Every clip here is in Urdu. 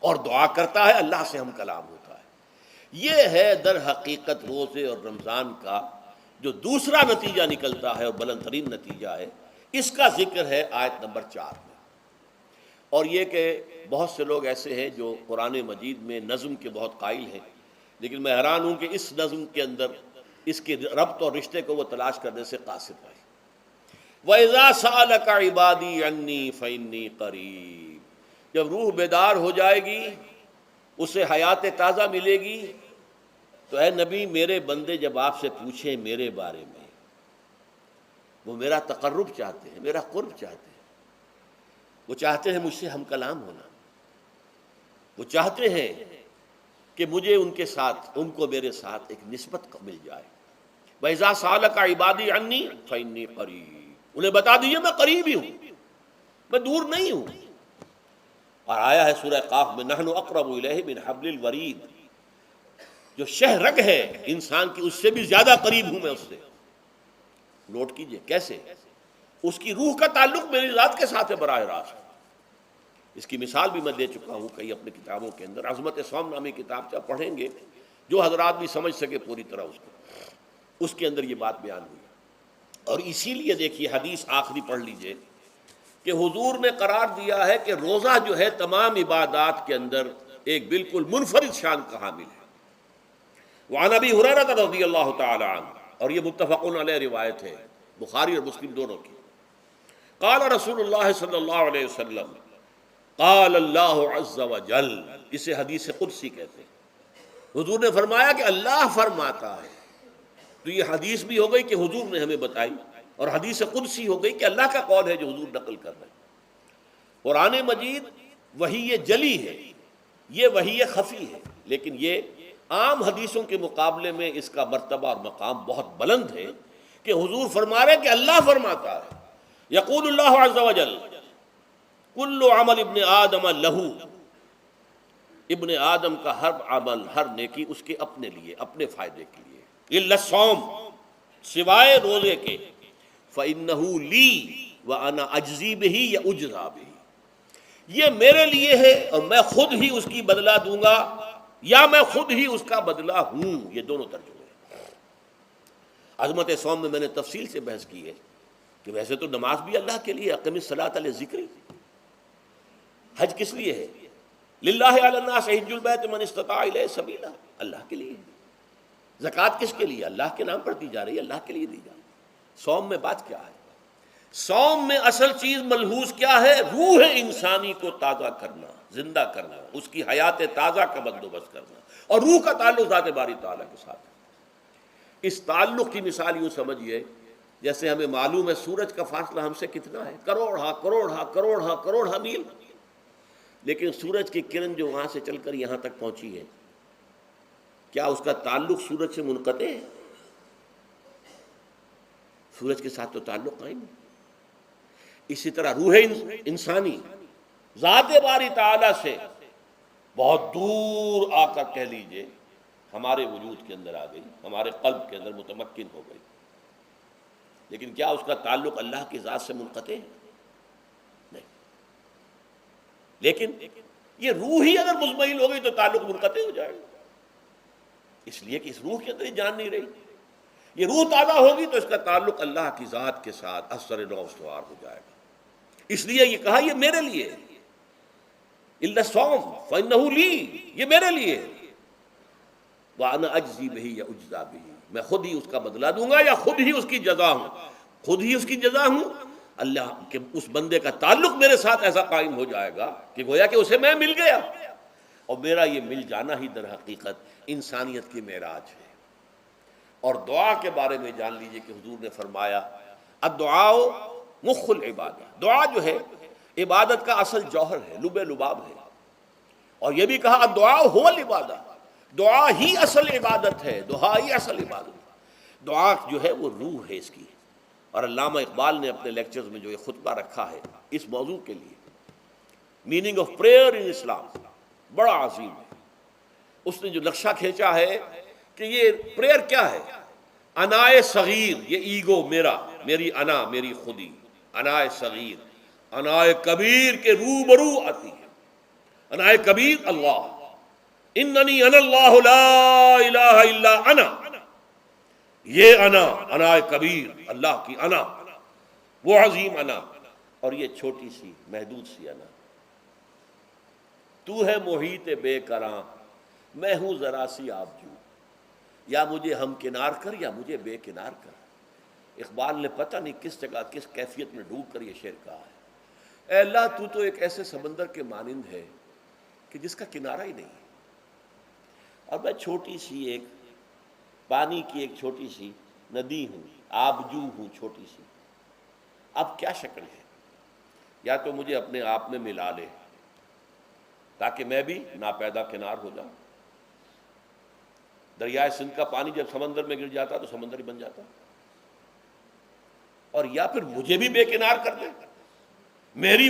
اور دعا کرتا ہے، اللہ سے ہم کلام ہوتا ہے۔ یہ ہے در حقیقت روزے اور رمضان کا جو دوسرا نتیجہ نکلتا ہے اور بلند ترین نتیجہ ہے، اس کا ذکر ہے آیت نمبر 4 میں۔ اور یہ کہ بہت سے لوگ ایسے ہیں جو قرآن مجید میں نظم کے بہت قائل ہیں، لیکن میں حیران ہوں کہ اس نظم کے اندر اس کے ربط اور رشتے کو وہ تلاش کرنے سے قاصر رہے۔ وَإِذَا سَأَلَكَ عِبَادِي عَنِّي فَإِنِّي قَرِيبٌ، جب روح بیدار ہو جائے گی، اسے حیات تازہ ملے گی، تو اے نبی میرے بندے جب آپ سے پوچھیں میرے بارے میں، وہ میرا تقرب چاہتے ہیں، میرا قرب چاہتے ہیں، وہ چاہتے ہیں مجھ سے ہم کلام ہونا، وہ چاہتے ہیں کہ مجھے ان کے ساتھ، ان کو میرے ساتھ ایک نسبت مل جائے۔ وَإِذَا سَأَلَكَ عِبَادِي عَنِّي فَإِنِّي قَرِيبٌ، انہیں بتا دیجیے میں قریب ہی ہوں، میں دور نہیں ہوں۔ اور آیا ہے سورہ قاف میں نحن اقرب الیہ من حبل الورید، جو شہ رگ ہے انسان کی اس سے بھی زیادہ قریب ہوں میں اس سے۔ نوٹ کیجئے کیسے، اس کی روح کا تعلق میری ذات کے ساتھ ہے براہ راست۔ اس کی مثال بھی میں دے چکا ہوں کئی اپنی کتابوں کے اندر، عظمت صوم نامی کتاب سے پڑھیں گے، جو حضرات بھی سمجھ سکے پوری طرح اس کو، اس کے اندر یہ بات بیان ہوئی۔ اور اسی لیے دیکھیے حدیث آخری پڑھ لیجئے کہ حضور نے قرار دیا ہے کہ روزہ جو ہے تمام عبادات کے اندر ایک بالکل منفرد شان کا حامل ہے۔ وعن ابی ہریرہ رضی اللہ تعالی عنہ، اور یہ متفق علیہ روایت ہے بخاری اور مسلم دونوں کی، قال رسول اللہ صلی اللہ علیہ وسلم، قال اللہ عز وجل، اسے حدیث قدسی کہتے ہیں، حضور نے فرمایا کہ اللہ فرماتا ہے۔ تو یہ حدیث بھی ہو گئی کہ حضور نے ہمیں بتائی، اور حدیث قدسی ہو گئی کہ اللہ کا قول ہے جو حضور نقل کر رہے ہیں۔ قرآن مجید وحی جلی ہے، یہ وحی خفی ہے، لیکن یہ عام حدیثوں کے مقابلے میں اس کا مرتبہ اور مقام بہت بلند ہے کہ حضور فرما رہے کہ اللہ فرماتا ہے۔ یقول اللہ عز وجل کل عمل ابن آدم لہو، ابن آدم کا ہر عمل، ہر نیکی اس کے اپنے لیے، اپنے فائدے کے لیے، الا الصوم، سوائے روزے کے، فإنہ لی وأنا اجزی بہ یا اجزا بہ، یہ میرے لیے ہے اور میں خود ہی اس کی بدلہ دوں گا یا میں خود ہی اس کا بدلہ ہوں۔ یہ دونوں ترجمے ہیں۔ عظمت صوم میں نے تفصیل سے بحث کی ہے کہ ویسے تو نماز بھی اللہ کے لیے، اقم الصلاۃ لذکری، حج کس لیے ہے؟ للہ علی الناس حج البیت من استطاع الیہ سبیلا، اللہ کے لیے۔ زکوٰۃ کس کے لیے؟ اللہ کے نام پر دی جا رہی ہے، اللہ کے لیے دی جا رہی ہے۔ صوم میں بات کیا ہے؟ صوم میں اصل چیز ملحوظ کیا ہے؟ روح انسانی کو تازہ کرنا، زندہ کرنا، اس کی حیات تازہ کا بندوبست کرنا، اور روح کا تعلق ذات باری تعالیٰ کے ساتھ ہے۔ اس تعلق کی مثال یوں سمجھیے جیسے ہمیں معلوم ہے سورج کا فاصلہ ہم سے کتنا ہے، کروڑ میل، لیکن سورج کی کرن جو وہاں سے چل کر یہاں تک پہنچی ہے، کیا اس کا تعلق سورج سے منقطع ہے؟ سورج کے ساتھ تو تعلق قائم ہے۔ اسی طرح روح انسانی ذات باری تعالیٰ سے بہت دور آ کر کہہ لیجئے ہمارے وجود کے اندر آ گئی، ہمارے قلب کے اندر متمکن ہو گئی، لیکن کیا اس کا تعلق اللہ کی ذات سے منقطع ہے؟ نہیں۔ لیکن یہ روح ہی اگر مطمئن ہو گئی تو تعلق منقطع ہو جائے گا، اس لیے کہ اس روح کے اندر ہی جان نہیں رہی۔ یہ روح تازہ ہوگی تو اس کا تعلق اللہ کی ذات کے ساتھ اثر نو استوار ہو جائے گا۔ اس لیے یہ کہا یہ میرے لیے، الا الصوم فإنہ لی، یہ میرے لیے، وأنا اجزی بہ یا اجزا بہ، میں خود ہی اس کا بدلہ دوں گا یا خود ہی اس کی جزا ہوں، خود ہی اس کی جزا ہوں۔ اللہ کے اس بندے کا تعلق میرے ساتھ ایسا قائم ہو جائے گا کہ گویا کہ اسے میں مل گیا، اور میرا یہ مل جانا ہی در حقیقت انسانیت کی معراج ہے۔ اور دعا کے بارے میں جان لیجئے کہ حضور نے فرمایا الدعاء مخ العبادہ، دعا جو ہے عبادت کا اصل جوہر ہے، لب لباب ہے۔ اور یہ بھی کہا الدعاء هو العبادہ، دعا ہی اصل عبادت ہے، دعا ہی اصل عبادت ہے۔ دعا جو ہے وہ روح ہے اس کی۔ اور علامہ اقبال نے اپنے لیکچرز میں جو یہ خطبہ رکھا ہے اس موضوع کے لیے، میننگ آف پریئر ان اسلام، بڑا عظیم ہے۔ اس نے جو نقشہ کھینچا ہے کہ یہ پریئر کیا ہے؟ انائے صغیر، یہ ایگو میرا، میری انا، میری خودی، انائے صغیر انائے کبیر کے روبرو آتی ہے۔ انائے کبیر اللہ، اننی انا اللہ لا الہ الا انا، یہ انائے کبیر اللہ کی انا، وہ عظیم انا، اور یہ چھوٹی سی محدود سی انا۔ تو ہے محیط بے کراں، میں ہوں ذرا سی آبجو، یا مجھے ہم کنار کر یا مجھے بے کنار کر۔ اقبال نے پتہ نہیں کس جگہ کس کیفیت میں ڈوب کر یہ شعر کہا ہے۔ اے اللہ تو تو ایک ایسے سمندر کے مانند ہے کہ جس کا کنارہ ہی نہیں ہے، اور میں چھوٹی سی ایک پانی کی ایک چھوٹی سی ندی ہوں، آبجو ہوں چھوٹی سی۔ اب کیا شکل ہے؟ یا تو مجھے اپنے آپ میں ملا لے تاکہ میں بھی ناپیدا کنار ہو جاؤں۔ دریائے سندھ کا پانی جب سمندر میں گر جاتا تو سمندر ہی بن جاتا، اور یا پھر مجھے بھی بے کنار کر دے، میری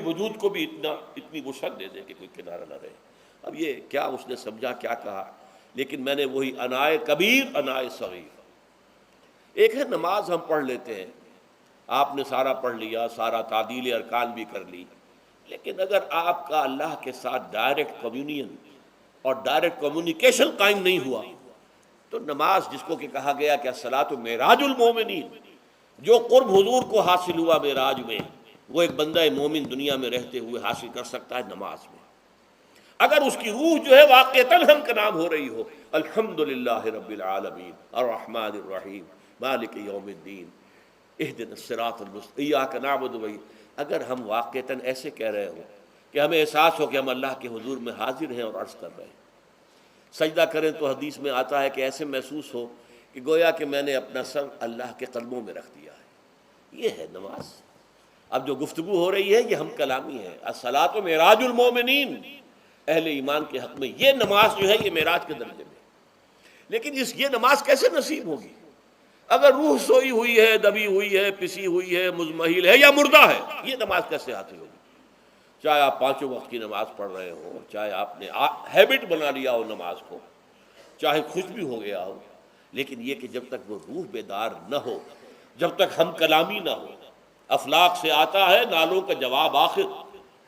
وجود کو بھی اتنی وسعت دے دے کہ کوئی کنارہ نہ رہے۔ اب یہ کیا اس نے سمجھا، کیا کہا، لیکن میں نے وہی انائے کبیر انائے صغیر۔ ایک ہے نماز ہم پڑھ لیتے ہیں، آپ نے سارا پڑھ لیا، سارا تعدیل ارکان بھی کر لی، لیکن اگر آپ کا اللہ کے ساتھ ڈائریکٹ کمیونین اور ڈائریکٹ کمیونیکیشن قائم نہیں ہوا تو نماز، جس کو کہ کہا گیا کہ الصلاۃ معراج المومنین، جو قرب حضور کو حاصل ہوا معراج میں، وہ ایک بندہ مومن دنیا میں رہتے ہوئے حاصل کر سکتا ہے نماز میں، اگر اس کی روح جو ہے واقعتاً ہم کا نام ہو رہی ہو الحمدللہ رب العالمین الرحمن الرحیم مالک یوم الدین اہدنا الصراط المستقیم ایاک نعبد و اگر ہم واقعتاً ایسے کہہ رہے ہوں کہ ہمیں احساس ہو کہ ہم اللہ کے حضور میں حاضر ہیں اور عرض کر رہے ہیں، سجدہ کریں تو حدیث میں آتا ہے کہ ایسے محسوس ہو کہ گویا کہ میں نے اپنا سر اللہ کے قدموں میں رکھ دیا ہے۔ یہ ہے نماز۔ اب جو گفتگو ہو رہی ہے یہ ہم کلامی ہے، الصلاۃ معراج المومنین، اہل ایمان کے حق میں یہ نماز جو ہے یہ معراج کے درجے میں، لیکن یہ نماز کیسے نصیب ہوگی اگر روح سوئی ہوئی ہے، دبی ہوئی ہے، پسی ہوئی ہے، مزمحل ہے یا مردہ ہے؟ یہ نماز کیسے حاصل ہوگی؟ چاہے آپ 5 وقت کی نماز پڑھ رہے ہو، چاہے آپ نے ہیبٹ بنا لیا ہو نماز کو، چاہے خوش بھی ہو گیا ہو، لیکن یہ کہ جب تک وہ روح بیدار نہ ہو، جب تک ہم کلامی نہ ہو، افلاق سے آتا ہے نالوں کا جواب آخر،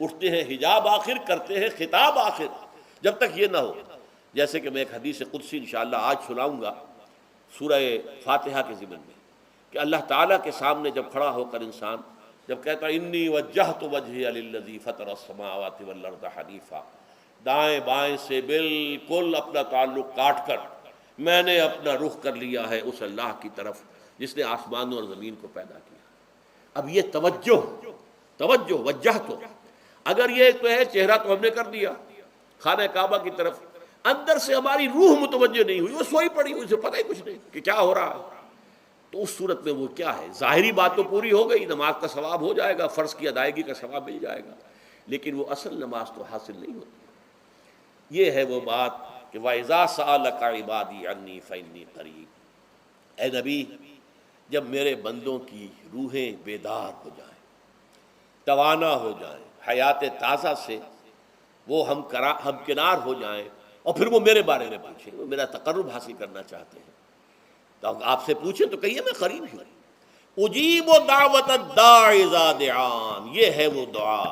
اٹھتے ہیں حجاب آخر، کرتے ہیں خطاب آخر، جب تک یہ نہ ہو، جیسے کہ میں ایک حدیث قدسی انشاءاللہ آج سناؤں گا سورہ فاتحہ کے ضمن میں، کہ اللہ تعالیٰ کے سامنے جب کھڑا ہو کر انسان جب کہتا ہے انی وجہت وجہی للذی فطر السماوات والارض حنیفا، دائیں بائیں سے بالکل اپنا تعلق کاٹ کر میں نے اپنا رخ کر لیا ہے اس اللہ کی طرف جس نے آسمانوں اور زمین کو پیدا کیا۔ اب یہ توجہ وجہت، اگر یہ تو ہے چہرہ تو ہم نے کر دیا خانہ کعبہ کی طرف، اندر سے ہماری روح متوجہ نہیں ہوئی، وہ سوئی پڑی ہوئی، اسے پتہ ہی کچھ نہیں کہ کیا ہو رہا ہے، تو اس صورت میں وہ کیا ہے؟ ظاہری بات تو پوری ہو گئی، نماز کا ثواب ہو جائے گا، فرض کی ادائیگی کا ثواب مل جائے گا، لیکن وہ اصل نماز تو حاصل نہیں ہوتی۔ یہ ہے وہ بات کہ وَإِذَا سَأَلَكَ عِبَادِي عَنِّي فَإِنِّي قَرِيبٌ، اے نبی جب میرے بندوں کی روحیں بیدار ہو جائیں، توانا ہو جائیں، حیات تازہ سے وہ ہم کنار ہو جائیں، اور پھر وہ میرے بارے میں پوچھیں، وہ میرا تقرب حاصل کرنا چاہتے ہیں، تو آپ سے پوچھیں تو کہیے میں قریب ہوں۔ اجیب دعوت الداع اذا دعان، یہ ہے وہ دعا،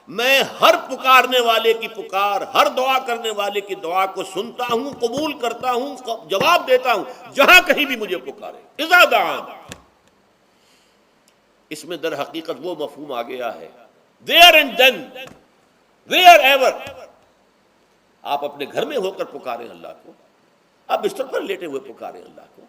میں ہر پکارنے والے کی پکار، ہر دعا کرنے والے کی دعا کو سنتا ہوں، قبول کرتا ہوں، جواب دیتا ہوں جہاں کہیں بھی مجھے پکارے۔ اذا دعان، اس میں در حقیقت وہ مفہوم آ گیا ہے there and then wherever، آپ اپنے گھر میں ہو کر پکاریں اللہ کو، آپ بستر پر لیٹے ہوئے پکاریں اللہ کو،